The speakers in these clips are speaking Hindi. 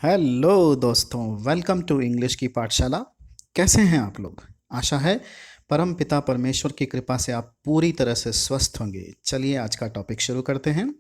हेलो दोस्तों, वेलकम टू इंग्लिश की पाठशाला। कैसे हैं आप लोग? आशा है परम पिता परमेश्वर की कृपा से आप पूरी तरह से स्वस्थ होंगे। चलिए आज का टॉपिक शुरू करते हैं,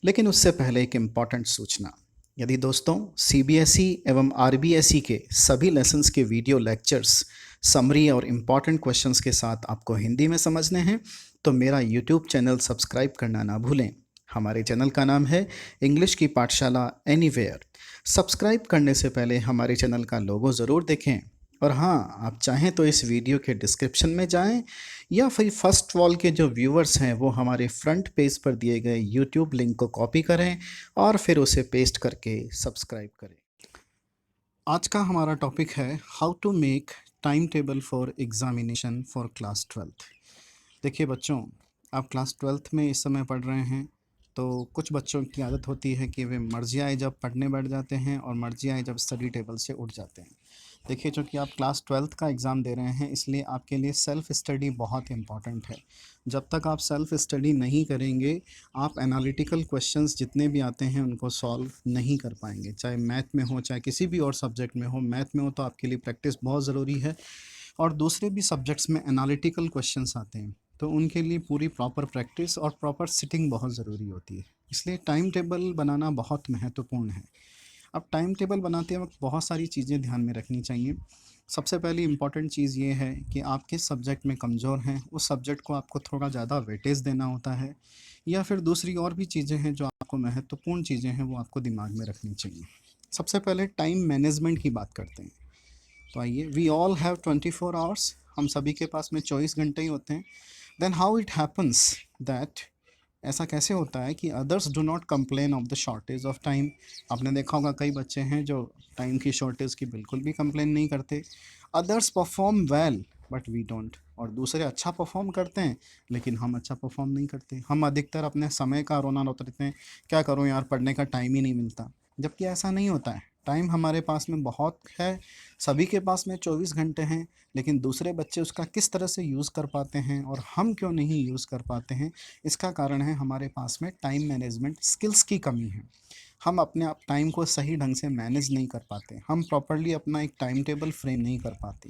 लेकिन उससे पहले एक इम्पॉर्टेंट सूचना। यदि दोस्तों सीबीएसई एवं आरबीएसई के सभी लेसन्स के वीडियो लेक्चर्स, समरी और इम्पॉर्टेंट क्वेश्चंस के साथ आपको हिंदी में समझने हैं तो मेरा यूट्यूब चैनल सब्सक्राइब करना ना भूलें। हमारे चैनल का नाम है इंग्लिश की पाठशाला एनीवेयर। सब्सक्राइब करने से पहले हमारे चैनल का लोगो ज़रूर देखें। और हाँ, आप चाहें तो इस वीडियो के डिस्क्रिप्शन में जाएं या फिर फर्स्ट वॉल के जो व्यूअर्स हैं वो हमारे फ्रंट पेज पर दिए गए यूट्यूब लिंक को कॉपी करें और फिर उसे पेस्ट करके सब्सक्राइब करें। आज का हमारा टॉपिक है how to make time table for examination for class 12th। देखिए बच्चों, आप क्लास 12th में इस समय पढ़ रहे हैं, तो कुछ बच्चों की आदत होती है कि वे मर्जी आए जब पढ़ने बैठ जाते हैं और मर्जी आए जब स्टडी टेबल से उठ जाते हैं। देखिए, चूँकि आप क्लास 12th का एग्ज़ाम दे रहे हैं, इसलिए आपके लिए सेल्फ़ स्टडी बहुत इम्पॉर्टेंट है। जब तक आप सेल्फ़ स्टडी नहीं करेंगे, आप एनालिटिकल क्वेश्चंस जितने भी आते हैं उनको सॉल्व नहीं कर पाएंगे। चाहे मैथ में हो, चाहे किसी भी और सब्जेक्ट में हो। मैथ में हो तो आपके लिए प्रैक्टिस बहुत ज़रूरी है, और दूसरे भी सब्जेक्ट्स में एनालिटिकल क्वेश्चंस आते हैं तो उनके लिए पूरी प्रॉपर प्रैक्टिस और प्रॉपर सिटिंग बहुत ज़रूरी होती है। इसलिए टाइम टेबल बनाना बहुत महत्वपूर्ण है। अब टाइम टेबल बनाते वक्त बहुत सारी चीज़ें ध्यान में रखनी चाहिए। सबसे पहली इम्पॉर्टेंट चीज़ ये है कि आप किस सब्जेक्ट में कमज़ोर हैं, उस सब्जेक्ट को आपको थोड़ा ज़्यादा वेटेज देना होता है, या फिर दूसरी और भी चीज़ें हैं जो आपको महत्वपूर्ण चीज़ें हैं वो आपको दिमाग में रखनी चाहिए। सबसे पहले टाइम मैनेजमेंट की बात करते हैं। तो आइए, वी ऑल हैव 24 आवर्स, हम सभी के पास में 24 घंटे ही होते हैं। Then how it happens that, ऐसा कैसे होता है कि others do not complain of the shortage of time. आपने देखा होगा कई बच्चे हैं जो टाइम की शॉर्टेज की बिल्कुल भी कंप्लेन नहीं करते। Others perform well but we don't, और दूसरे अच्छा परफॉर्म करते हैं लेकिन हम अच्छा परफॉर्म नहीं करते। हम अधिकतर अपने समय का रोना रोते हैं, क्या करूं यार, पढ़ने का टाइम ही नहीं मिलता। जबकि ऐसा नहीं होता है, टाइम हमारे पास में बहुत है। सभी के पास में 24 घंटे हैं, लेकिन दूसरे बच्चे उसका किस तरह से यूज़ कर पाते हैं और हम क्यों नहीं यूज़ कर पाते हैं, इसका कारण है हमारे पास में टाइम मैनेजमेंट स्किल्स की कमी है। हम अपने आप टाइम को सही ढंग से मैनेज नहीं कर पाते, हम प्रॉपरली अपना एक टाइम टेबल फ्रेम नहीं कर पाते।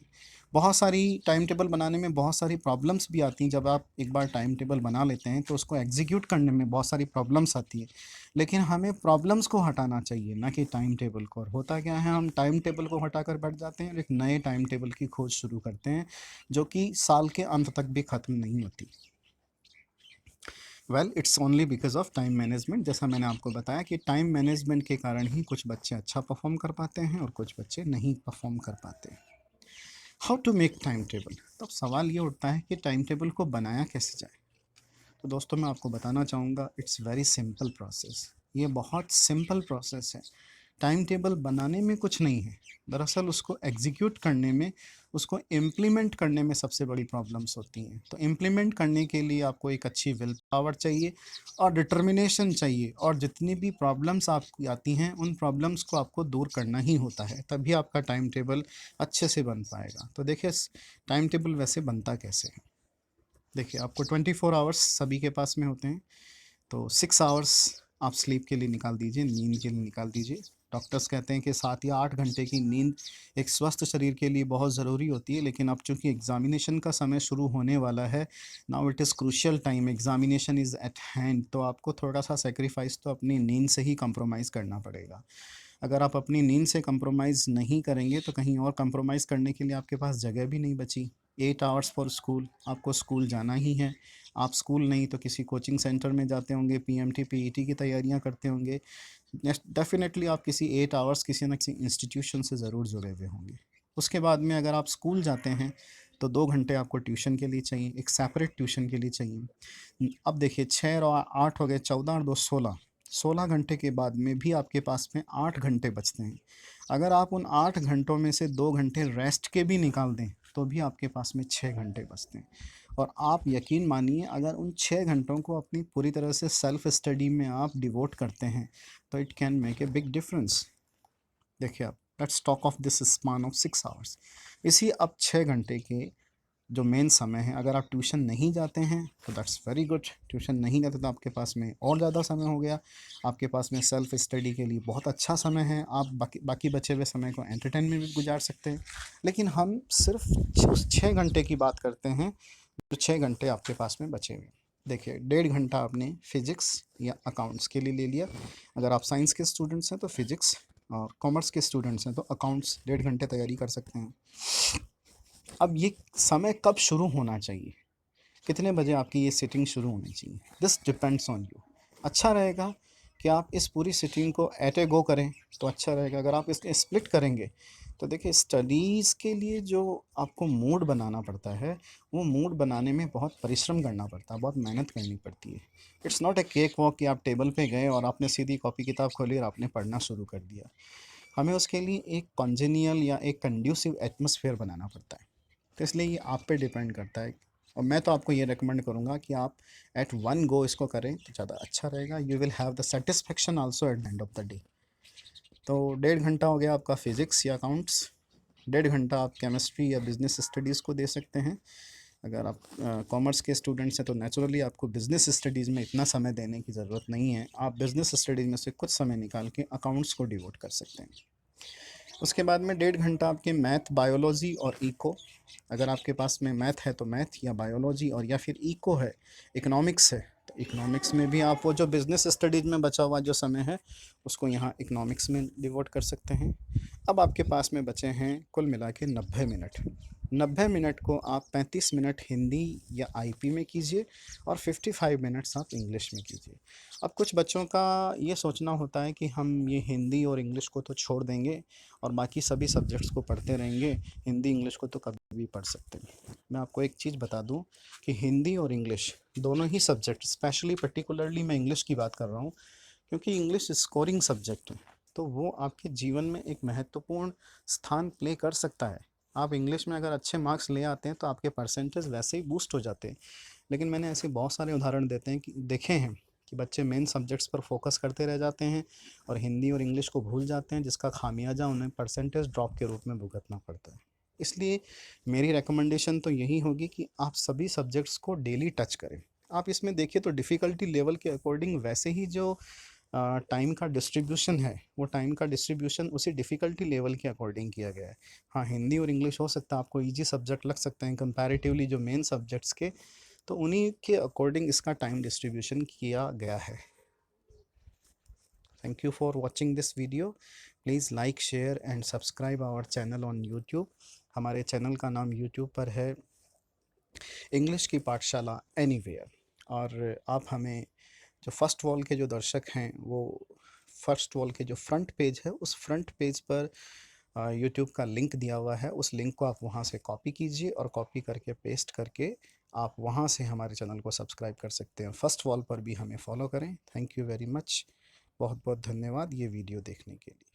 बहुत सारी टाइम टेबल बनाने में बहुत सारी प्रॉब्लम्स भी आती हैं। जब आप एक बार टाइम टेबल बना लेते हैं तो उसको एग्जीक्यूट करने में बहुत सारी प्रॉब्लम्स आती है, लेकिन हमें प्रॉब्लम्स को हटाना चाहिए, ना कि टाइम टेबल को। और होता क्या है, हम टाइम टेबल को हटाकर बैठ जाते हैं और एक नए टाइम टेबल की खोज शुरू करते हैं जो कि साल के अंत तक भी ख़त्म नहीं होती। Well, it's only because of time management. जैसा मैंने आपको बताया कि टाइम मैनेजमेंट के कारण ही कुछ बच्चे अच्छा परफॉर्म कर पाते हैं और कुछ बच्चे नहीं परफॉर्म कर पाते। How to make time table, तो अब सवाल ये उठता है कि टाइम टेबल को बनाया कैसे जाए। तो दोस्तों, मैं आपको बताना चाहूँगा, इट्स वेरी सिंपल प्रोसेस। ये बहुत सिंपल प्रोसेस है। टाइम टेबल बनाने में कुछ नहीं है, दरअसल उसको एग्जीक्यूट करने में, उसको इम्प्लीमेंट करने में सबसे बड़ी प्रॉब्लम्स होती हैं। तो इम्प्लीमेंट करने के लिए आपको एक अच्छी विल पावर चाहिए और डिटर्मिनेशन चाहिए, और जितनी भी प्रॉब्लम्स आपकी आती हैं उन प्रॉब्लम्स को आपको दूर करना ही होता है, तभी आपका टाइम टेबल अच्छे से बन पाएगा। तो देखिए, टाइम टेबल वैसे बनता कैसे है। देखिए, आपको 24 आवर्स सभी के पास में होते हैं, तो 6 आवर्स आप स्लीप के लिए निकाल दीजिए, नींद के लिए निकाल दीजिए। डॉक्टर्स कहते हैं कि 7 या 8 घंटे की नींद एक स्वस्थ शरीर के लिए बहुत ज़रूरी होती है, लेकिन अब चूंकि एग्जामिनेशन का समय शुरू होने वाला है, now it is crucial time, examination is eight hand, तो आपको थोड़ा सा सेक्रीफाइस तो अपनी नींद से ही कंप्रोमाइज़ करना पड़ेगा। अगर आप अपनी नींद से कंप्रोमाइज़ नहीं करेंगे तो कहीं और कंप्रोमाइज़ करने के लिए आपके पास जगह भी नहीं बची। 8 आवर्स फॉर स्कूल, आपको स्कूल जाना ही है। आप स्कूल नहीं तो किसी कोचिंग सेंटर में जाते होंगे, पीएमटी पीईटी की तैयारियां करते होंगे। डेफिनेटली आप किसी 8 आवर्स किसी न किसी इंस्टीट्यूशन से ज़रूर जुड़े हुए होंगे। उसके बाद में अगर आप स्कूल जाते हैं तो 2 घंटे आपको ट्यूशन के लिए चाहिए, एक सेपरेट ट्यूशन के लिए चाहिए। अब देखिए, 6 और 8 हो गए, 14 और 2 16। 16 घंटे के बाद में भी आपके पास में 8 घंटे बचते हैं। अगर आप उन 8 घंटों में से 2 घंटे रेस्ट के भी निकाल दें तो भी आपके पास में 6 घंटे बचते हैं। और आप यकीन मानिए, अगर उन 6 घंटों को अपनी पूरी तरह से सेल्फ स्टडी में आप डिवोट करते हैं तो it can make a big difference. देखिए, आप let's talk of this span of 6 hours. इसी अब 6 घंटे के जो मेन समय है। अगर आप ट्यूशन नहीं जाते हैं तो दैट्स वेरी गुड। ट्यूशन नहीं जाते तो आपके पास में और ज़्यादा समय हो गया, आपके पास में सेल्फ स्टडी के लिए बहुत अच्छा समय है। आप बाकी बचे हुए समय को एंटरटेन में भी गुजार सकते हैं। लेकिन हम सिर्फ उस 6 घंटे की बात करते हैं जो 6 घंटे आपके पास में बचे हुए हैं। देखिए, 1.5 घंटा आपने फिजिक्स या अकाउंट्स के लिए ले लिया। अगर आप साइंस के स्टूडेंट्स हैं तो फिजिक्स, और कॉमर्स के स्टूडेंट्स हैं तो अकाउंट्स 1.5 घंटे तैयारी कर सकते हैं। अब ये समय कब शुरू होना चाहिए, कितने बजे आपकी ये सिटिंग शुरू होनी चाहिए, दिस डिपेंड्स ऑन यू। अच्छा रहेगा कि आप इस पूरी सिटिंग को एट ए गो करें तो अच्छा रहेगा। अगर आप इसके स्प्लिट करेंगे तो देखिए, स्टडीज़ के लिए जो आपको मूड बनाना पड़ता है, वो मूड बनाने में बहुत परिश्रम करना पड़ता है, बहुत मेहनत करनी पड़ती है। It's not a cake walk कि आप टेबल पे गए और आपने सीधी कॉपी किताब खोली और आपने पढ़ना शुरू कर दिया। हमें उसके लिए एक कॉन्जेनियल या एक कंड्यूसिव एटमॉस्फेयर बनाना पड़ता है। तो इसलिए ये आप पे डिपेंड करता है। और मैं तो आपको ये रिकमेंड करूँगा कि आप एट वन गो इसको करें तो ज़्यादा अच्छा रहेगा। You will have the satisfaction also at the end of the day. तो 1.5 घंटा हो गया आपका फिज़िक्स या अकाउंट्स, 1.5 घंटा आप केमिस्ट्री या बिजनेस स्टडीज़ को दे सकते हैं। अगर आप कॉमर्स के स्टूडेंट्स हैं तो नेचुरली आपको बिजनेस स्टडीज़ में इतना समय देने की ज़रूरत नहीं है। आप बिजनेस स्टडीज़ में से कुछ समय निकाल के अकाउंट्स को डिवोट कर सकते हैं। उसके बाद में 1.5 घंटा आपके मैथ, बायोलॉजी और इको। अगर आपके पास में मैथ है तो मैथ या बायोलॉजी, और या फिर इको है, इकोनॉमिक्स है, तो इकोनॉमिक्स में भी आप वो जो बिज़नेस स्टडीज़ में बचा हुआ जो समय है उसको यहाँ इकोनॉमिक्स में डिवोट कर सकते हैं। अब आपके पास में बचे हैं कुल मिला के 90 मिनट। 90 मिनट को आप 35 मिनट हिंदी या आईपी में कीजिए और 55 मिनट्स आप इंग्लिश में कीजिए। अब कुछ बच्चों का ये सोचना होता है कि हम ये हिंदी और इंग्लिश को तो छोड़ देंगे और बाकी सभी सब्जेक्ट्स को पढ़ते रहेंगे, हिंदी इंग्लिश को तो कभी भी पढ़ सकते हैं। मैं आपको एक चीज़ बता दूं कि हिंदी और इंग्लिश दोनों ही सब्जेक्ट, स्पेशली पर्टिकुलरली मैं इंग्लिश की बात कर रहा हूँ क्योंकि इंग्लिश स्कोरिंग सब्जेक्ट है, तो वो आपके जीवन में एक महत्वपूर्ण स्थान प्ले कर सकता है। आप इंग्लिश में अगर अच्छे मार्क्स ले आते हैं तो आपके परसेंटेज वैसे ही बूस्ट हो जाते हैं। लेकिन मैंने ऐसे बहुत सारे उदाहरण देखे हैं कि बच्चे मेन सब्जेक्ट्स पर फोकस करते रह जाते हैं और हिंदी और इंग्लिश को भूल जाते हैं, जिसका खामियाजा उन्हें परसेंटेज ड्रॉप के रूप में भुगतना पड़ता है। इसलिए मेरी रिकमेंडेशन तो यही होगी कि आप सभी सब्जेक्ट्स को डेली टच करें। आप इसमें देखिए तो डिफ़िकल्टी लेवल के अकॉर्डिंग वैसे ही जो टाइम का डिस्ट्रीब्यूशन है, वो टाइम का डिस्ट्रीब्यूशन उसी डिफ़िकल्टी लेवल के अकॉर्डिंग किया गया है। हाँ, हिंदी और इंग्लिश हो सकता है आपको ईजी सब्जेक्ट लग सकते हैं कंपैरेटिवली जो मेन सब्जेक्ट्स के, तो उन्हीं के अकॉर्डिंग इसका टाइम डिस्ट्रीब्यूशन किया गया है। Thank you for watching this video. Please like, share and subscribe our channel on YouTube. हमारे चैनल का नाम यूट्यूब पर है इंग्लिश की पाठशाला एनीवेयर। और आप हमें, जो फर्स्ट वॉल के जो दर्शक हैं, वो फर्स्ट वॉल के जो फ्रंट पेज है उस फ्रंट पेज पर यूट्यूब का लिंक दिया हुआ है, उस लिंक को आप वहाँ से कॉपी कीजिए और कॉपी करके पेस्ट करके आप वहाँ से हमारे चैनल को सब्सक्राइब कर सकते हैं। फर्स्ट वॉल पर भी हमें फॉलो करें। Thank you very much. बहुत बहुत धन्यवाद ये वीडियो देखने के लिए।